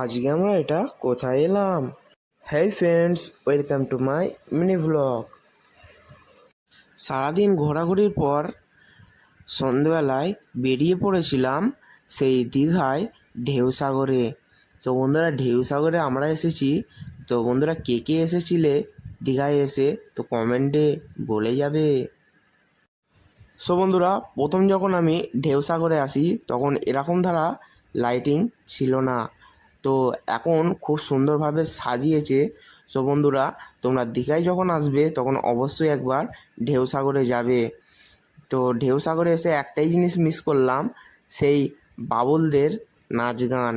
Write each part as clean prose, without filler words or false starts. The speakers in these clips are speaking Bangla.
আজকে আমরা এটা কোথায় এলাম? হ্যাঁ friends, welcome to my mini vlog. সারাদিন ঘোরাঘুরির পর সন্ধেবেলায় বেরিয়ে পড়েছিলাম সেই দীঘায় ঢেউসাগরে। তো বন্ধুরা, ঢেউসাগরে আমরা এসেছি। তো বন্ধুরা, কে কে এসেছিলে দীঘায় এসে তো কমেন্টে বলে যাবে। সো বন্ধুরা, প্রথম যখন আমি ঢেউসাগরে আসি তখন এরকম ধারা লাইটিং ছিল না। তো এখন খুব সুন্দরভাবে সাজিয়েছে। সো বন্ধুরা, তোমরা দীঘায় যখন আসবে তখন অবশ্যই একবার ঢেউসাগরে যাবে। তো ঢেউসাগরে এসে একটাই জিনিস মিস করলাম, সেই বাবুলদের নাচ গান।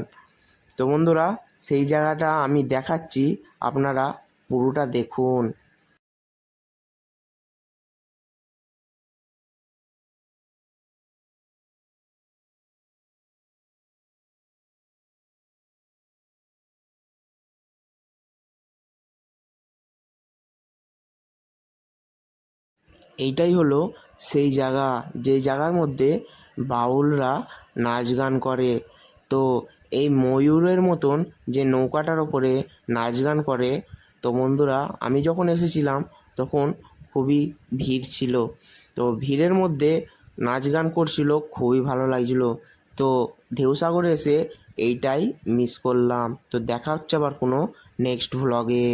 তো বন্ধুরা, সেই জায়গাটা আমি দেখাচ্ছি, আপনারা পুরোটা দেখুন। এইটাই হলো সেই জায়গা, যে জায়গার মধ্যে বাউলরা নাচ গান করে। তো এই ময়ূরের মতন যে নৌকাটার ওপরে নাচ গান করে। তো বন্ধুরা, আমি যখন এসেছিলাম তখন খুবই ভিড় ছিল। তো ভিড়ের মধ্যে নাচ গান করছিল, খুবই ভালো লাগছিল। তো ঢেউসাগরে এসে এইটাই মিস করলাম। তো দেখা হচ্ছে আবার কোনো নেক্সট ভ্লগে।